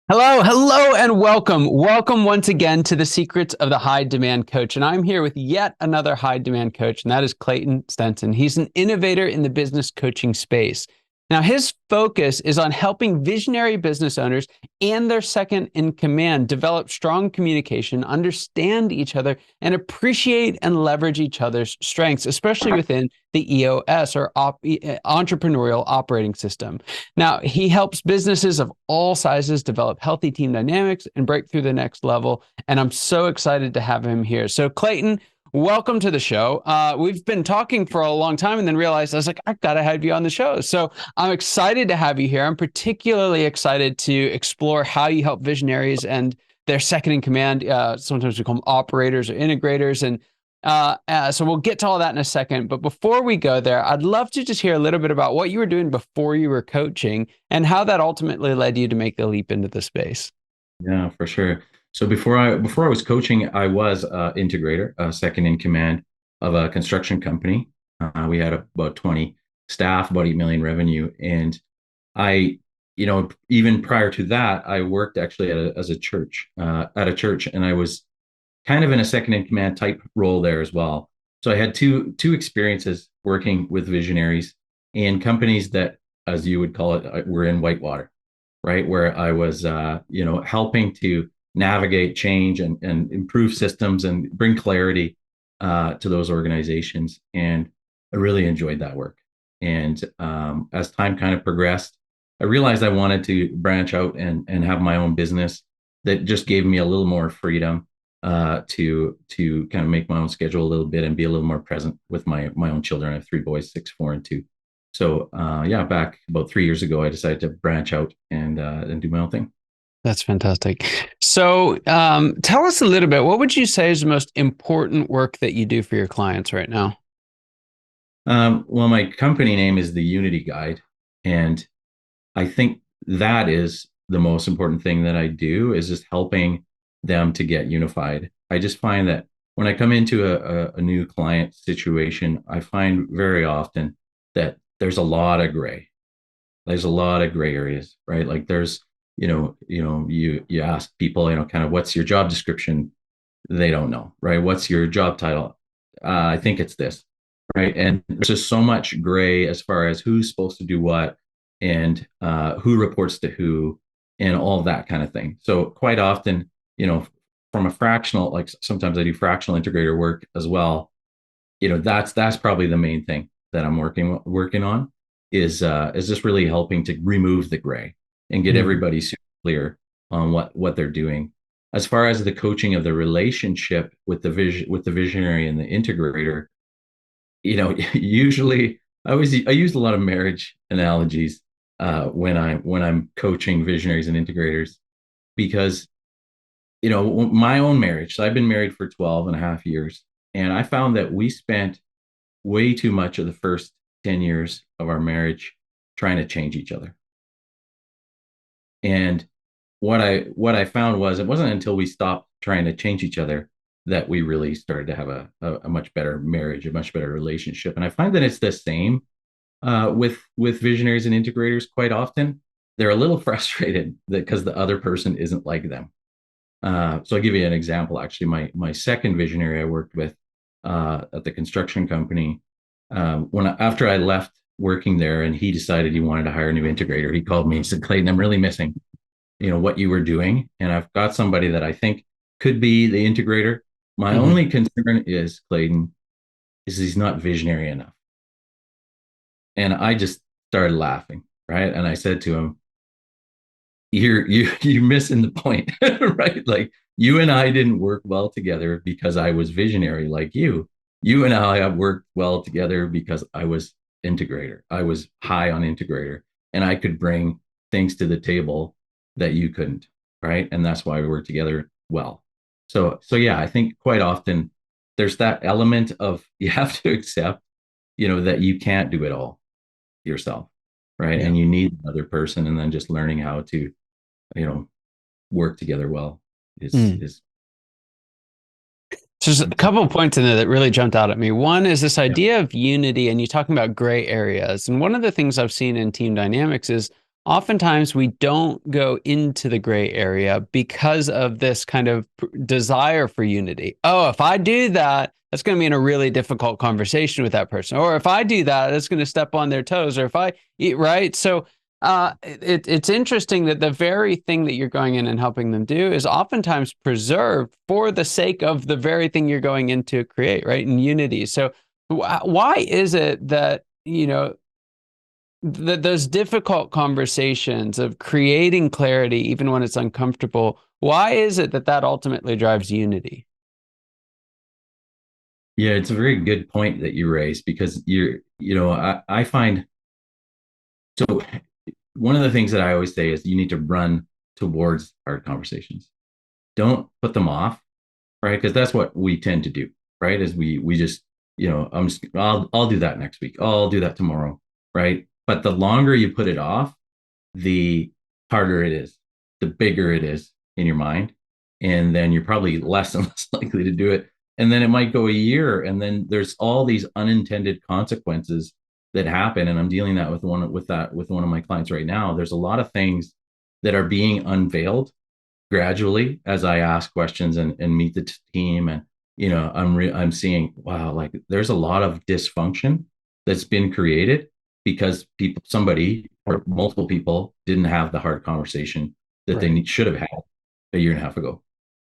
Hello, and welcome. Welcome once again to the Secrets of the High Demand Coach. And I'm here with yet another high demand coach, and that is Clayton Stenson. He's an innovator in the business coaching space. Now, his focus is on helping visionary business owners and their second in command develop strong communication, understand each other, and appreciate and leverage each other's strengths, especially within the EOS or Entrepreneurial Operating System. Now, he helps businesses of all sizes develop healthy team dynamics and break through the next level. And I'm so excited to have him here. So, Clayton, welcome to the show. We've been talking for a long time and then realized I was like, I've got to have you on the show. So I'm excited to have you here. I'm particularly excited to explore how you help visionaries and their second in command. Sometimes we call them operators or integrators. And so we'll get to all that in a second. But before we go there, I'd love to just hear a little bit about what you were doing before you were coaching and how that ultimately led you to make the leap into the space. Yeah, for sure. So before I was coaching, I was integrator, second in command of a construction company. We had about 20 staff, about 8 million revenue, and I, even prior to that, I worked actually as a church at a church, and I was kind of in a second in command type role there as well. So I had two experiences working with visionaries in companies that, as you would call it, were in whitewater, right? Where I was, helping to navigate change and improve systems and bring clarity to those organizations. And I really enjoyed that work. And as time kind of progressed, I realized I wanted to branch out and have my own business that just gave me a little more freedom to kind of make my own schedule a little bit and be a little more present with my own children. I have three boys, 6, 4, and 2. So yeah, back about 3 years ago, I decided to branch out and do my own thing. That's fantastic. So tell us a little bit, what would you say is the most important work that you do for your clients right now? Well, my company name is the Unity Guide, and I think that is the most important thing that I do is just helping them to get unified. I just find that when I come into a new client situation, I find very often that there's a lot of gray. There's a lot of gray areas, right? Like there's, you ask people, kind of what's your job description? They don't know, right? What's your job title? I think it's this, right? And there's just so much gray as far as who's supposed to do what and who reports to who and all that kind of thing. So quite often, from a fractional, like sometimes I do fractional integrator work as well. That's probably the main thing that I'm working on is just really helping to remove the gray and get Mhm. everybody super clear on what they're doing. As far as the coaching of the relationship with the visionary and the integrator, usually I use a lot of marriage analogies when I'm coaching visionaries and integrators because my own marriage. So I've been married for 12 and a half years, and I found that we spent way too much of the first 10 years of our marriage trying to change each other. And what I found was it wasn't until we stopped trying to change each other that we really started to have a much better marriage, a much better relationship. And I find that it's the same with visionaries and integrators. Quite often, they're a little frustrated because the other person isn't like them. So I'll give you an example. Actually, my second visionary I worked with at the construction company, after I left working there, and he decided he wanted to hire a new integrator, he called me and said, "Clayton, I'm really missing, what you were doing, and I've got somebody that I think could be the integrator. My Mhm. only concern is Clayton is he's not visionary enough." And I just started laughing, right? And I said to him, you're missing the point, right? Like you and I didn't work well together because I was visionary like you. You and I have worked well together because I was integrator. I was high on integrator and I could bring things to the table that you couldn't, right? And that's why we work together well. So yeah, I think quite often there's that element of you have to accept, that you can't do it all yourself, right? Yeah. And you need another person and then just learning how to you know work together well Mm. is So there's a couple of points in there that really jumped out at me. One is this yeah. idea of unity, and you talking about gray areas. And one of the things I've seen in team dynamics is oftentimes we don't go into the gray area because of this kind of desire for unity. Oh, if I do that, that's going to be in a really difficult conversation with that person. Or if I do that, it's going to step on their toes. Or if I eat right. So it's interesting that the very thing that you're going in and helping them do is oftentimes preserved for the sake of the very thing you're going in to create, right? In unity. So why is it that, those difficult conversations of creating clarity, even when it's uncomfortable, why is it that that ultimately drives unity? Yeah, it's a very good point that you raise because I find so one of the things that I always say is you need to run towards hard conversations. Don't put them off, right? Because that's what we tend to do, right? Is we just, I'll do that next week. I'll do that tomorrow, right? But the longer you put it off, the harder it is, the bigger it is in your mind. And then you're probably less and less likely to do it. And then it might go a year, and then there's all these unintended consequences that happen. And I'm dealing that with one of my clients right now. There's a lot of things that are being unveiled gradually as I ask questions and meet the team. And I'm seeing, wow, like there's a lot of dysfunction that's been created because somebody or multiple people didn't have the hard conversation that Right. they should have had a year and a half ago.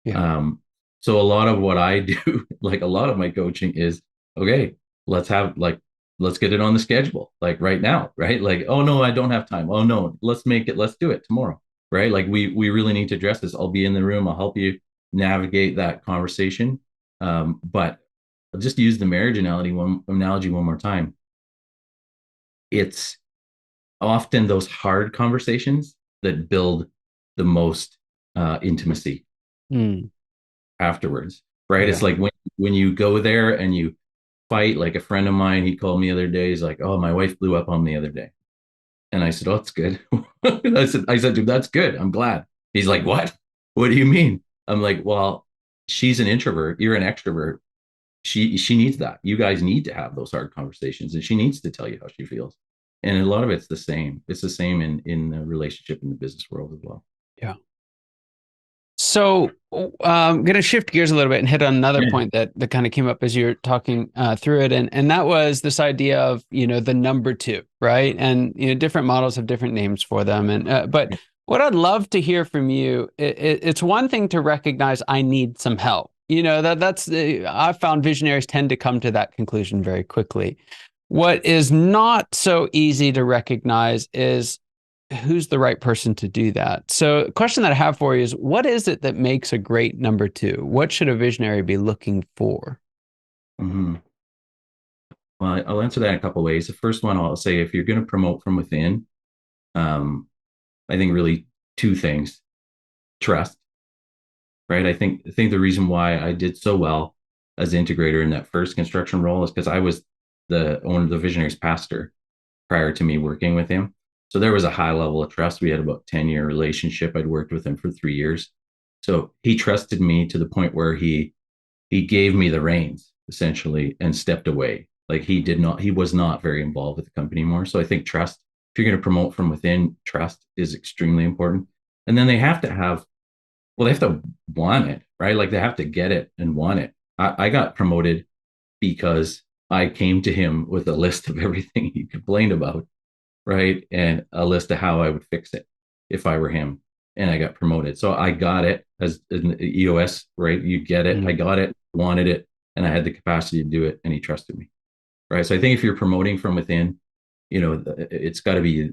Yeah. So a lot of what I do, like a lot of my coaching is, okay, let's get it on the schedule, like right now, right? Like, oh no, I don't have time. Oh no, let's do it tomorrow, right? Like we really need to address this. I'll be in the room. I'll help you navigate that conversation. But I'll just use the marriage analogy one more time. It's often those hard conversations that build the most intimacy Mm, afterwards, right? It's yeah. like when you go there and you fight. Like a friend of mine, he called me the other day. He's like, "Oh, my wife blew up on me the other day," and I said, "Oh, that's good." I said, "Dude, that's good. I'm glad." He's like, "What? What do you mean?" I'm like, "Well, she's an introvert. You're an extrovert. She needs that. You guys need to have those hard conversations, and she needs to tell you how she feels." And a lot of it's the same. It's the same in the relationship in the business world as well. Yeah. So I'm going to shift gears a little bit and hit on another Yeah. point that kind of came up as you're talking through it. And that was this idea of, the number two, right? And, different models have different names for them. And, but what I'd love to hear from you, it's one thing to recognize I need some help. I've found visionaries tend to come to that conclusion very quickly. What is not so easy to recognize is who's the right person to do that. So, the question that I have for you is what is it that makes a great number two? What should a visionary be looking for? Mhm. Well, I'll answer that in a couple of ways. The first one, I'll say, if you're going to promote from within, um, I think really two things: trust, right? I think the reason why I did so well as integrator in that first construction role is because I was the owner of the Visionaries pastor prior to me working with him. So there was a high level of trust. We had about 10-year relationship. I'd worked with him for 3 years. So he trusted me to the point where he gave me the reins essentially and stepped away. Like he was not very involved with the company anymore. So I think trust, if you're going to promote from within, trust is extremely important. And then they have to want it, right? Like they have to get it and want it. I got promoted because I came to him with a list of everything he complained about, right? And a list of how I would fix it if I were him. And I got promoted. So I got it as an EOS, right? You get it. I Mm, got it, wanted it, and I had the capacity to do it. And he trusted me, right? So I think if you're promoting from within, it's got to be,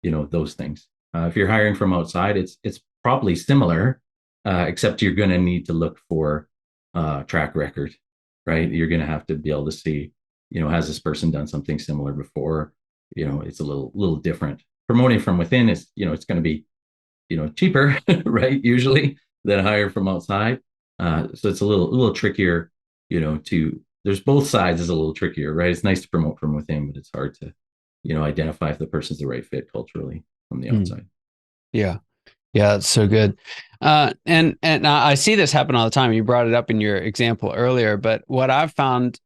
those things. If you're hiring from outside, it's probably similar, except you're going to need to look for track record, right? You're going to have to be able to see, has this person done something similar before? It's a little different. Promoting from within is, it's going to be, cheaper, right? Usually than hire from outside. So it's a little trickier, to there's both sides is a little trickier, right? It's nice to promote from within, but it's hard to, identify if the person's the right fit culturally from the mm, outside. yeah. Yeah, it's so good. And I see this happen all the time. You brought it up in your example earlier, but what I've found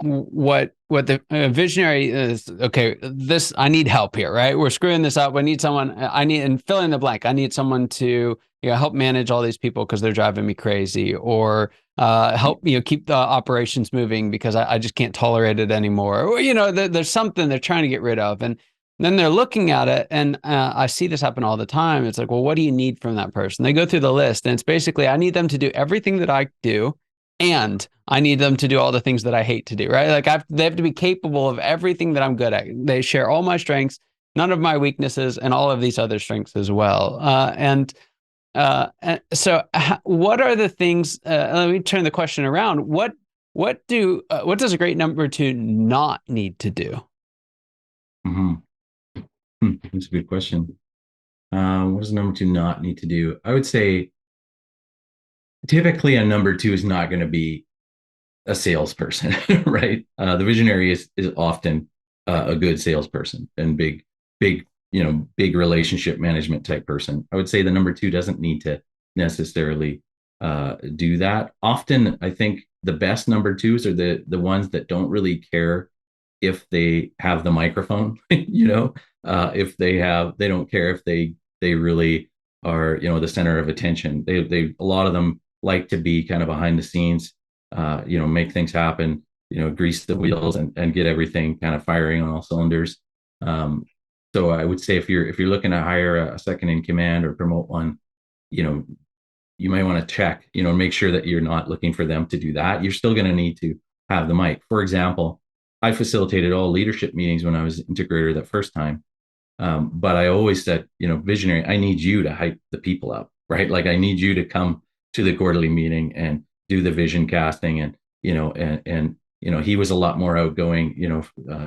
what the visionary is. Okay, this, I need help here, right? We're screwing this up. I need someone. I need, and fill in the blank. I need someone to, help manage all these people because they're driving me crazy, or help keep the operations moving because I just can't tolerate it anymore. Or there's something they're trying to get rid of, and then they're looking at it, and I see this happen all the time. It's like, well, what do you need from that person? They go through the list, and it's basically, I need them to do everything that I do, and I need them to do all the things that I hate to do, right? Like they have to be capable of everything that I'm good at. They share all my strengths, none of my weaknesses, and all of these other strengths as well. And so, what are the things? Let me turn the question around. What does a great number two not need to do? Mm-hmm. That's a good question. What does number two not need to do? I would say typically a number two is not going to be a salesperson, right? The visionary is often a good salesperson and big relationship management type person. I would say the number two doesn't need to necessarily do that. Often, I think the best number twos are the ones that don't really care if they have the microphone. If they don't care if they really are the center of attention. They a lot of them like to be kind of behind the scenes, make things happen, grease the wheels and get everything kind of firing on all cylinders. So I would say if you're looking to hire a second in command or promote one, you know, you might want to check, make sure that you're not looking for them to do that. You're still going to need to have the mic. For example, I facilitated all leadership meetings when I was integrator that first time. But I always said, visionary, I need you to hype the people up, right? Like I need you to come to the quarterly meeting and do the vision casting, and he was a lot more outgoing,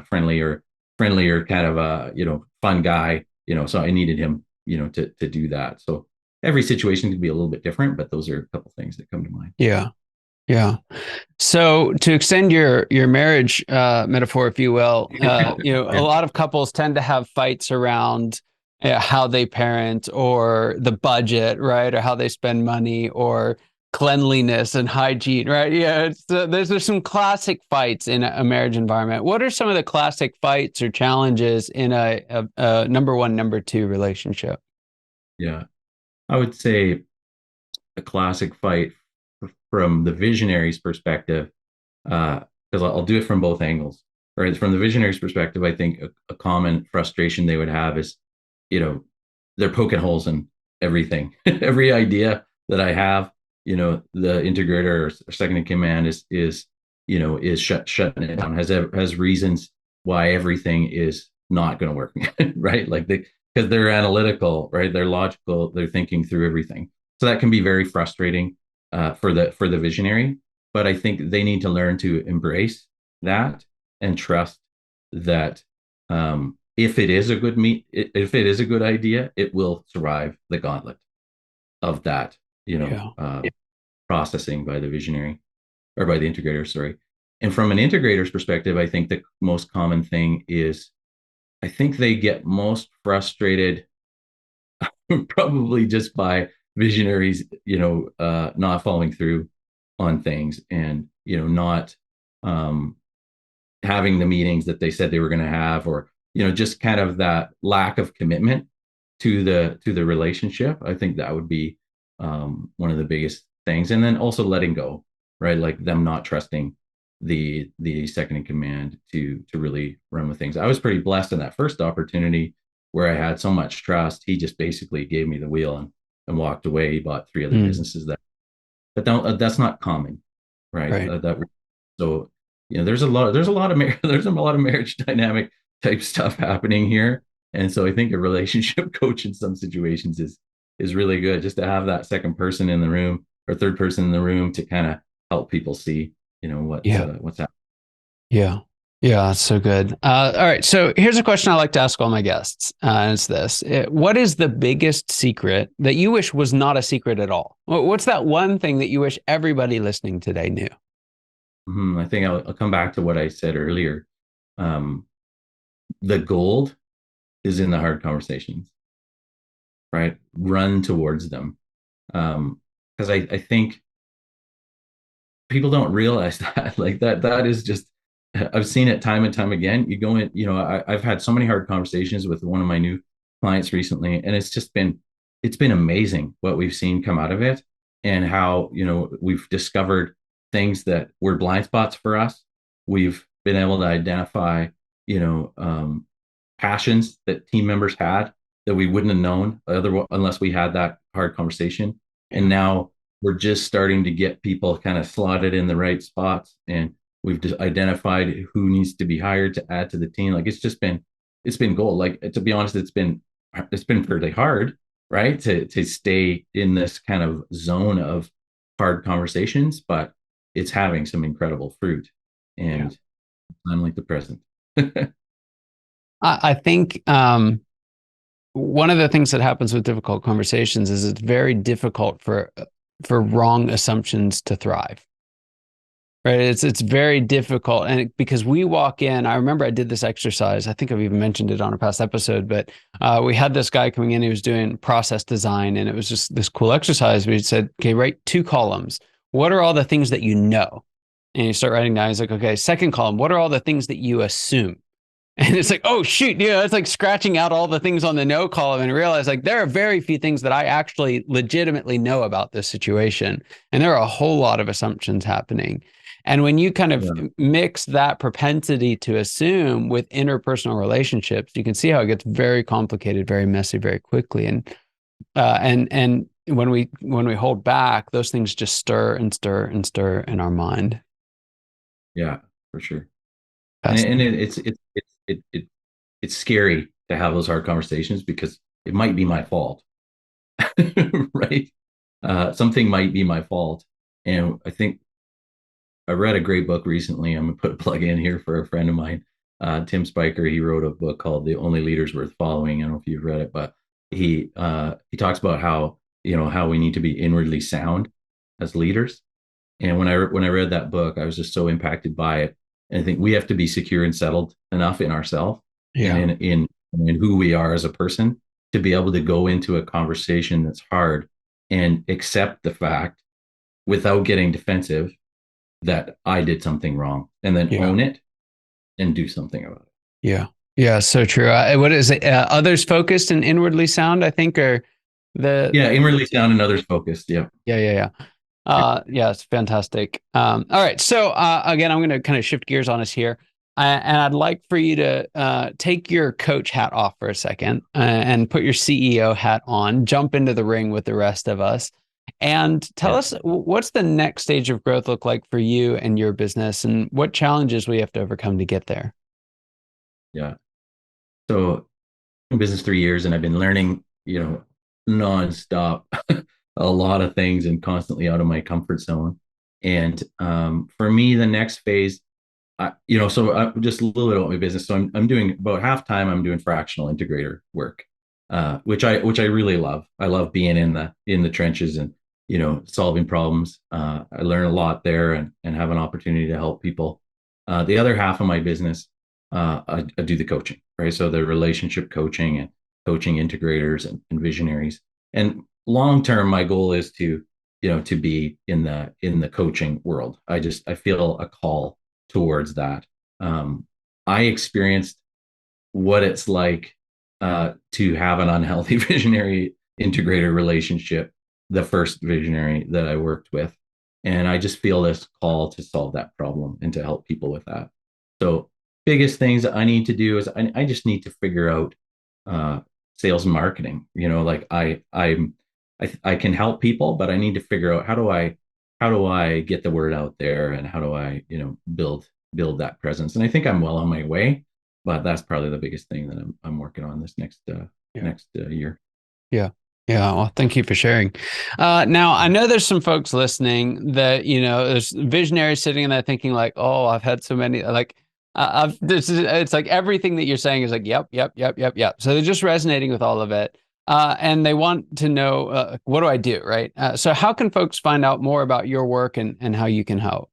friendlier kind of a fun guy, so I needed him, to do that. So every situation could be a little bit different, but those are a couple things that come to mind. Yeah. Yeah. So to extend your marriage metaphor, if you will, a lot of couples tend to have fights around how they parent, or the budget, right, or how they spend money, or cleanliness and hygiene, right? Yeah, there's some classic fights in a marriage environment. What are some of the classic fights or challenges in a number one, number two relationship? Yeah, I would say a classic fight from the visionary's perspective, because I'll do it from both angles. Right, from the visionary's perspective, I think a common frustration they would have is, they're poking holes in everything. Every idea that I have, the integrator or second in command is shutting it down. Has reasons why everything is not going to work, right? Like because they're analytical, right? They're logical. They're thinking through everything. So that can be very frustrating for the visionary. But I think they need to learn to embrace that and trust that if it is a good idea, it will survive the gauntlet of that, Yeah. processing by the visionary or by the integrator. Sorry. And from an integrator's perspective, I think the most common thing is I think they get most frustrated probably just by visionaries, not following through on things, and not having the meetings that they said they were going to have, or just kind of that lack of commitment to the relationship. I think that would be one of the biggest things, and then also letting go, right? Like them not trusting the second in command to really run with things. I was pretty blessed in that first opportunity where I had so much trust. He just basically gave me the wheel and walked away. He bought 3 other businesses but that's not common, right? Right. So there's a lot of there's a lot of marriage dynamic type stuff happening here, and so I think a relationship coach in some situations is really good, just to have that second person in the room or third person in the room to kind of help people see Yeah. what's happening. Yeah. Yeah, that's so good. All right. So here's a question I like to ask all my guests. And it's this. What is the biggest secret that you wish was not a secret at all? What's that one thing that you wish everybody listening today knew? I think I'll come back to what I said earlier. Um, the gold is in the hard conversations, right? Run towards them. Because I think people don't realize that, like that is just I've seen it time and time again. You go in, I've had so many hard conversations with one of my new clients recently, and it's been amazing what we've seen come out of it, and how, we've discovered things that were blind spots for us. We've been able to identify, you know, um, passions that team members had that we wouldn't have known unless we had that hard conversation. And Yeah. now we're just starting to get people kind of slotted in the right spots, and we've just identified who needs to be hired to add to the team. Like it's been gold. Like, to be honest, it's been pretty hard, right? To stay in this kind of zone of hard conversations, but it's having some incredible fruit, Yeah. and I'm like the present. I think one of the things that happens with difficult conversations is it's very difficult for wrong assumptions to thrive. Right. It's very difficult. Because we walk in, I remember I did this exercise. I think I've even mentioned it on a past episode, but we had this guy coming in who was doing process design, and it was just this cool exercise. We said, okay, write 2 columns. What are all the things that you know? And you start writing down. He's like, okay, second column, what are all the things that you assume? And it's like, oh shoot, it's like scratching out all the things on the no column and realize like there are very few things that I actually legitimately know about this situation. And there are a whole lot of assumptions happening. And when you kind of Yeah. mix that propensity to assume with interpersonal relationships, you can see how it gets very complicated, very messy, very quickly. And when we hold back, those things just stir and stir and stir in our mind. Yeah, for sure. And Fascinating. it's scary to have those hard conversations because it might be my fault, right? Something might be my fault. And I think I read a great book recently. I'm gonna put a plug in here for a friend of mine, Tim Spiker. He wrote a book called "The Only Leaders Worth Following." I don't know if you've read it, but he talks about how, how we need to be inwardly sound as leaders. And when I read that book, I was just so impacted by it. And I think we have to be secure and settled enough in ourselves and Yeah. in who we are as a person to be able to go into a conversation that's hard and accept the fact without getting defensive that I did something wrong, and then Yeah. own it and do something about it. Yeah. Yeah. So true. What is it? Others focused and inwardly sound, I think, are Yeah, inwardly sound and others focused. Yeah. yeah, yeah, yeah. Yeah, it's fantastic. All right. So, again, I'm going to kind of shift gears on us here. And I'd like for you to take your coach hat off for a second and put your CEO hat on, jump into the ring with the rest of us, and tell Yeah. us what's the next stage of growth look like for you and your business, and what challenges we have to overcome to get there. Yeah. So in business 3 years, and I've been learning, nonstop a lot of things and constantly out of my comfort zone. And for me, the next phase, so just a little bit about my business. So I'm doing about half time. I'm doing fractional integrator work, which I really love. I love being in the trenches and, solving problems. I learn a lot there and have an opportunity to help people. The other half of my business, I do the coaching, right? So the relationship coaching and coaching integrators and visionaries. And long term, my goal is to be in the coaching world. I feel a call towards that. I experienced what it's like to have an unhealthy visionary integrator relationship, the first visionary that I worked with. And I just feel this call to solve that problem and to help people with that. So, biggest things that I need to do is I just need to figure out uh, sales and marketing. Like I can help people, but I need to figure out how do I get the word out there, and how do I, build that presence. And I think I'm well on my way, but that's probably the biggest thing that I'm working on this Yeah. next year. Yeah. Yeah. Well, thank you for sharing. Now, I know there's some folks listening that, there's visionaries sitting in there thinking like, oh, I've had so many, like, it's like everything that you're saying is like, yep, yep, yep, yep, yep. So they're just resonating with all of it. And they want to know, what do I do? Right. So how can folks find out more about your work and how you can help?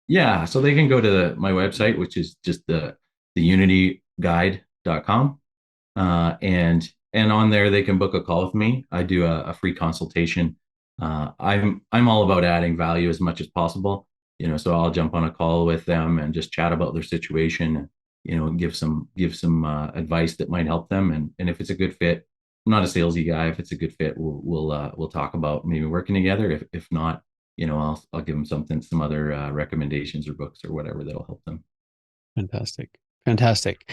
Yeah, so they can go to my website, which is just the unityguide.com. And on there they can book a call with me. I do a free consultation. I'm all about adding value as much as possible. So I'll jump on a call with them and just chat about their situation, and give some advice that might help them. And if it's a good fit, I'm not a salesy guy. If it's a good fit, we'll talk about maybe working together. If not, I'll give them some other recommendations or books or whatever that'll help them. Fantastic. Fantastic.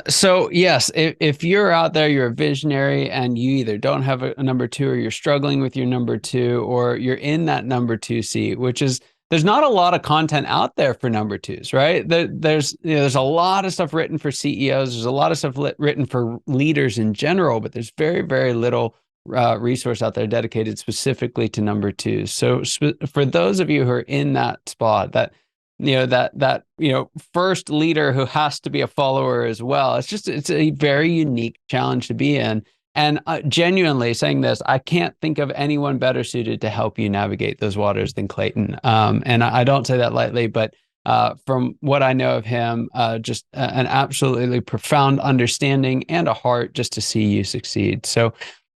So yes, if you're out there, you're a visionary and you either don't have a number two or you're struggling with your number two or you're in that number two seat, which is there's not a lot of content out there for number twos, right? There's a lot of stuff written for CEOs. There's a lot of stuff written for leaders in general, but there's very, very little resource out there dedicated specifically to number twos. So for those of you who are in that spot, that first leader who has to be a follower as well, it's a very unique challenge to be in. And genuinely saying this, I can't think of anyone better suited to help you navigate those waters than Clayton. And I don't say that lightly, but from what I know of him, just an absolutely profound understanding and a heart just to see you succeed. So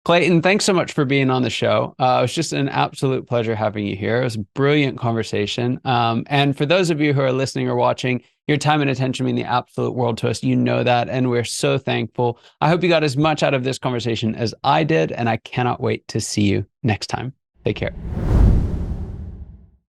Clayton, thanks so much for being on the show. It was just an absolute pleasure having you here. It was a brilliant conversation. And for those of you who are listening or watching, your time and attention mean the absolute world to us. You know that, and we're so thankful. I hope you got as much out of this conversation as I did, and I cannot wait to see you next time. Take care.